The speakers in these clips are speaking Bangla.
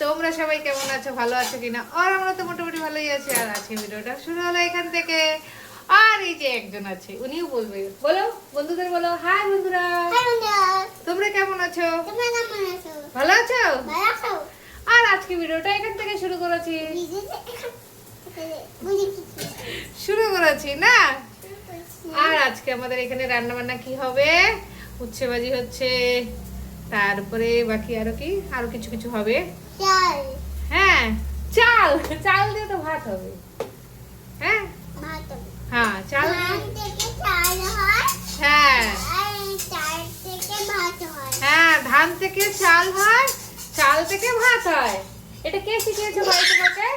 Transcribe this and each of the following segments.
তোমরা সবাই কেমন আছো, ভালো আছো কিনা? আর আমরা তো মোটামুটি ভালোই আছি। আর আজকে ভিডিওটা শুরু হলো এখান থেকে। আর এই যে একজন আছে, উনিও বলবে। বলো বন্ধুদের, বলো হাই বন্ধুরা। তোমরা কেমন আছো? ভালো আছো? আর আজকে ভিডিওটা এখান থেকে শুরু করেছি না। আর আজকে আমাদের এখানে রান্না বান্না কি হবে? উচ্ছে ভাজি হচ্ছে, তারপরে বাকি আরো কিছু কিছু হবে। হ্যাঁ, চাল চাল দিয়ে তো ভাত হবে। হ্যাঁ হ্যাঁ, চাল। হ্যাঁ হ্যাঁ, ধান থেকে চাল হয়, চাল থেকে ভাত হয়। এটা কে শিখিয়েছে ভাই তোমাকে?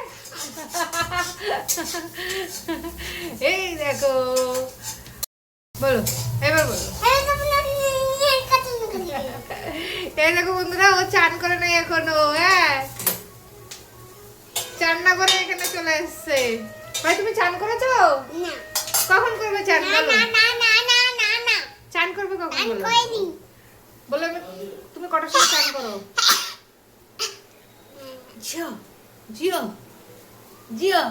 এই দেখো, বলো এবার বলো। এই দেখো বন্ধুরা, ও চান করে নাই এখনো। হ্যাঁ, চান না করে এখানে চলে এসছে। ভাই তুমি চান করেছো? না। কখন করবে চান? চান করবে কখন বলো? বলো তুমি কটার সময় চান করো? জিও জিও জিও।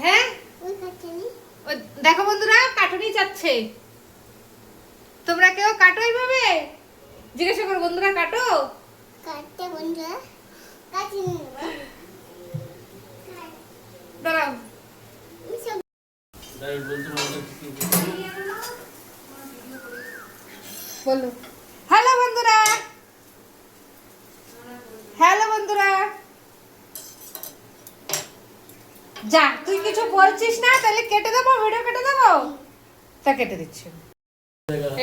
হ্যাঁ দেখো বন্ধুরা, কাটুনি চাচ্ছে। তোমরা কেউ কাটো এইভাবে? জিজ্ঞাসা করো বন্ধুরা, কাটো। দাঁড়াও, বলো হ্যালো বন্ধুরা, হ্যালো বন্ধুরা। যা, তুই কিছু বলছিস না, তাহলে কেটে দেবো, ভিডিও কেটে দেবো। তা কেটে দিচ্ছি।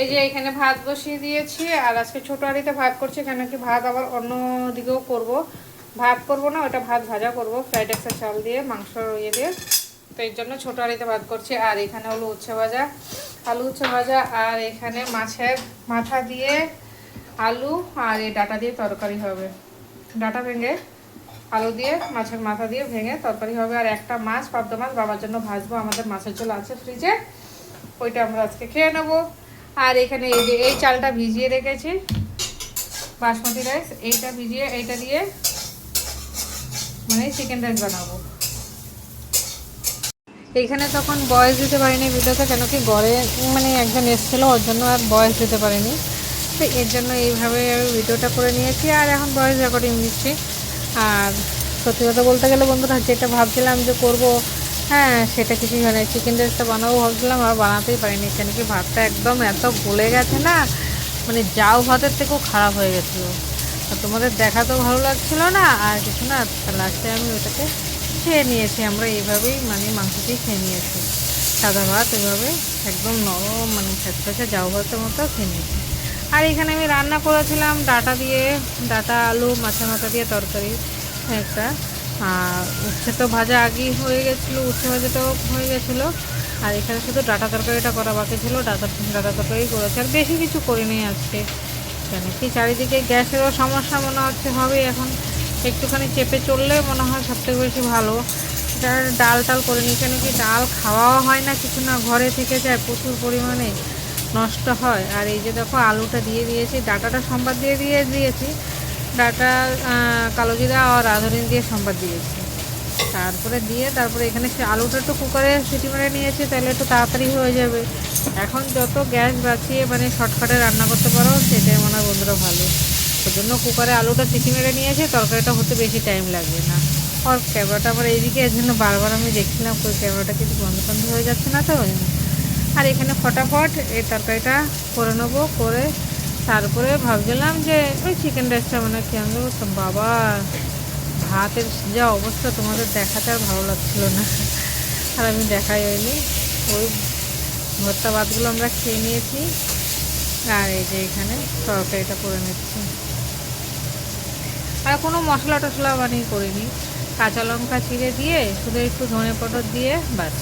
এই যে এখানে ভাত বসিয়ে দিয়েছি। আর আজকে ছোট হাঁড়িতে ভাত করছি, কেন কি ভাত আবার অন্য দিকেও করব। ভাত করব না, ওটা ভাত ভাজা করব, ফ্রাইড রাইসের চাল দিয়ে, মাংস ইয়ে দিয়ে। তো এর জন্য ছোট হাঁড়িতে ভাত করছি। আর এখানে হলো উচ্ছে ভাজা, আলু উচ্ছে ভাজা। আর এখানে মাছের মাথা দিয়ে আলু আর এই ডাটা দিয়ে তরকারি হবে। ডাটা ভেঙে আলু দিয়ে মাছের মাথা দিয়ে ভেঙে তরকারি হবে। আর একটা মাছ, পাবদা মাছ বাবার জন্য ভাজবো। আমাদের মাছের ঝোল আছে ফ্রিজে, ওইটা আমরা আজকে খেয়ে নেবো। আর এখানে এই যে এই চালটা ভিজিয়ে রেখেছি, বাসমতি রাইস, এইটা ভিজিয়ে এইটা দিয়ে মানে চিকেন রাইস বানাবো। এইখানে তখন বয়স দিতে পারিনি ভিডিওতে, কেন কি ঘরে মানে একজন এসেছিল, ওর জন্য আর বয়স দিতে পারিনি। তো এর জন্য এইভাবে আমি ভিডিওটা করে নিয়েছি। আর এখন ভয়েস রেকর্ডিং দিচ্ছি। আর সত্যি কথা বলতে গেলে বন্ধুরা, যেটা ভাবছিলাম যে করব, হ্যাঁ সেটা কিছুই হয় না। চিকেন রাইসটা বানাবো ভাবছিলাম, আর বানাতেই পারিনি, কেন কি ভাতটা একদম এত গলে গেছে না, মানে জাউ ভাতের থেকেও খারাপ হয়ে গেছিলো। আর তোমাদের দেখাতেও ভালো লাগছিল না আর কিছু না। লাস্টে আমি ওটাকে খেয়ে নিয়েছি। আমরা এইভাবেই মানে মাংসতেই খেয়ে নিয়েছি, সাদা ভাত এভাবে একদম নরম মানে ফ্যাচফ্যাচে জাউ ভাতের মতো খেয়ে নিয়েছি। আর এখানে আমি রান্না করেছিলাম ডাটা দিয়ে, ডাটা আলু মাছের মাথা দিয়ে তরকারি একটা। আর উচ্ছে তো ভাজা আগেই হয়ে গেছিলো, উচ্ছে ভাজাটাও হয়ে গেছিলো। আর এখানে শুধু ডাটা তরকারিটা করা বাকি ছিল, ডাটা তরকারি করেছি। আর বেশি কিছু করিনি আজকে, কেন কি চারিদিকে গ্যাসেরও সমস্যা মনে হচ্ছে হবে এখন। একটুখানি চেপে চললে মনে হয় সবথেকে বেশি ভালো। ডাল টাল করে নিই, কেন কি ডাল খাওয়াও হয় না, কিছু না ঘরে থেকে যায়, প্রচুর পরিমাণে নষ্ট হয়। আর এই যে দেখো আলুটা দিয়ে দিয়েছি, ডাটাটা সম্বাদ দিয়ে দিয়েছি, ডাটা কালো জিরা আর রাঁধুনি দিয়ে সম্বাদ দিয়েছি। তারপরে এখানে সে আলুটা একটু কুকারে সিটি মেরে নিয়েছি, তাহলে একটু তাড়াতাড়ি হয়ে যাবে। এখন যত গ্যাস বাঁচিয়ে মানে শর্টকাটে রান্না করতে পারো, সেটাই মনে হয় বন্ধুরা ভালো। ওই জন্য কুকারে আলুটা সিটি মেরে নিয়েছি, তরকারিটা হতে বেশি টাইম লাগবে না। আর ক্যামেরাটা আমার এইদিকে, এর জন্য বারবার আমি দেখছিলাম ওই ক্যামেরাটা কিছু বন্ধ হয়ে যাচ্ছে না তো। আর এখানে ফটাফট এই তরকারিটা করে নেবো, করে তারপরে ভাবছিলাম যে ওই চিকেন রাইসটা মানে খেয়ে নেবো। তো বাবা, ভাতের যা অবস্থা তোমাদের দেখাতে আর ভালো লাগছিল না, আর আমি দেখাই হয়নি। ওই ভর্তা ভাতগুলো আমরা খেয়ে নিয়েছি। আর এই যে এখানে তরকারিটা করে নিচ্ছি। আর কোনো মশলা টশলা বানিয়ে করিনি, কাঁচা লঙ্কা চিড়ে দিয়ে শুধু একটু ধনে পাউডার দিয়ে ব্যাস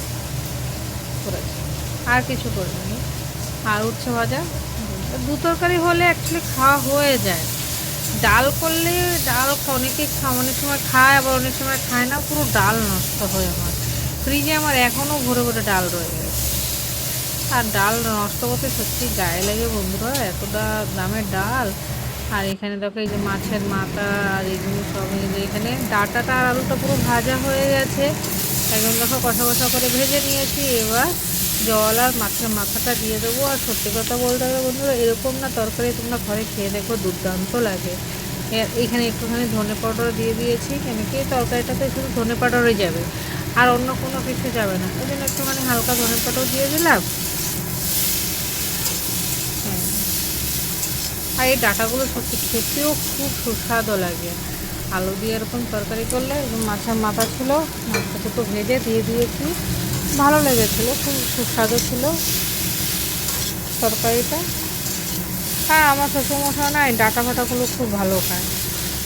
করেছি, আর কিছু করিনি। আর উচ্ছে ভাজা, দু তরকারি হলে অ্যাকচুয়ালি খাওয়া হয়ে যায়। ডাল করলে ডাল অনেকে অনেক সময় খায়, আবার অনেক সময় খায় না, পুরো ডাল নষ্ট হয় আমার। ফ্রিজে আমার এখনও ভরে ভরে ডাল রয়ে গেছে। আর ডাল নষ্ট করতে সত্যি গায়ে লাগে বন্ধুরা, এতটা দামের ডাল আর এখানে দেখো এই যে মাছের মাথা আর এগুলো সব এই যে এখানে ডাঁটাটা আর আলুটা পুরো ভাজা হয়ে গেছে, একদম দেখো কষা কষা করে ভেজে নিয়েছি। এবার জল আর মাছের মাথাটা দিয়ে দেবো। আর সত্যি কথা বলতে হবে বন্ধুরা, এরকম না তরকারি তোমরা ঘরে খেয়ে দেখো, দুর্দান্ত লাগে। এখানে একটুখানি ধনে পাউডার দিয়ে দিয়েছি, কেন কি তরকারিটাতে শুধু ধনে পাউডারই যাবে, আর অন্য কোনো কিছু যাবে না, ওই জন্য একটুখানি হালকা ধনে পাউডার দিয়ে দিলাম। হ্যাঁ, আর এই ডাঁটাগুলো সত্যি খেতেও খুব সুস্বাদু লাগে। আলু দিয়ে এরকম তরকারি করলে, মাছের মাথা ছিল, মাছটা দুটো ভেজে দিয়ে দিয়েছি, ভালো লেগেছিলো, খুব সুস্বাদু ছিল তরকারিটা। হ্যাঁ, আমার শ্বশুরমশাই না এই ডাঁটা ফাটাগুলো খুব ভালো খায়,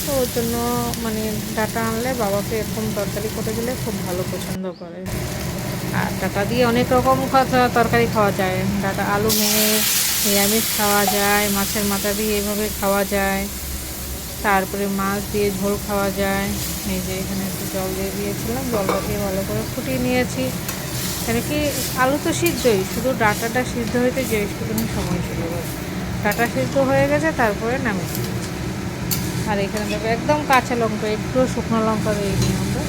তো ওর জন্য মানে ডাঁটা আনলে বাবাকে এরকম তরকারি করে দিলে খুব ভালো পছন্দ করে। আর ডাঁটা দিয়ে অনেক রকম তরকারি খাওয়া যায়, ডাঁটা আলু ভেঙে নিরামিষ খাওয়া যায়, মাছের মাথা দিয়ে এভাবে খাওয়া যায়, তারপরে মাছ দিয়ে ঝোল খাওয়া যায়। এই যে এখানে একটু জল দিয়ে দিয়েছিলাম, জলটা দিয়ে ভালো করে ফুটিয়ে নিয়েছি। মানে কি আলু তো সিদ্ধই, শুধু ডাঁটাটা সিদ্ধ হইতে যে একটুখানি সময় ছিল, ডাঁটা সিদ্ধ হয়ে গেছে, তারপরে নামিয়ে দিয়েছি। আর এখানে দেখো একদম কাঁচা লঙ্কা, একটু শুকনো লঙ্কা দিইনি আমরা,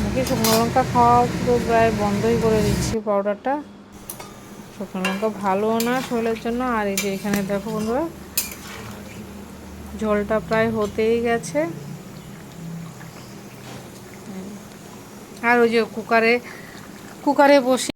নাকি শুকনো লঙ্কা খাওয়া পুরো প্রায় বন্ধই করে দিচ্ছি পাউডারটা, শুকনো লঙ্কা ভালোও না শরীরের জন্য। আর এই যে এখানে দেখো বন্ধুরা ঝোলটা প্রায় হতেই গেছে। আর ওই যে কুকারে বসে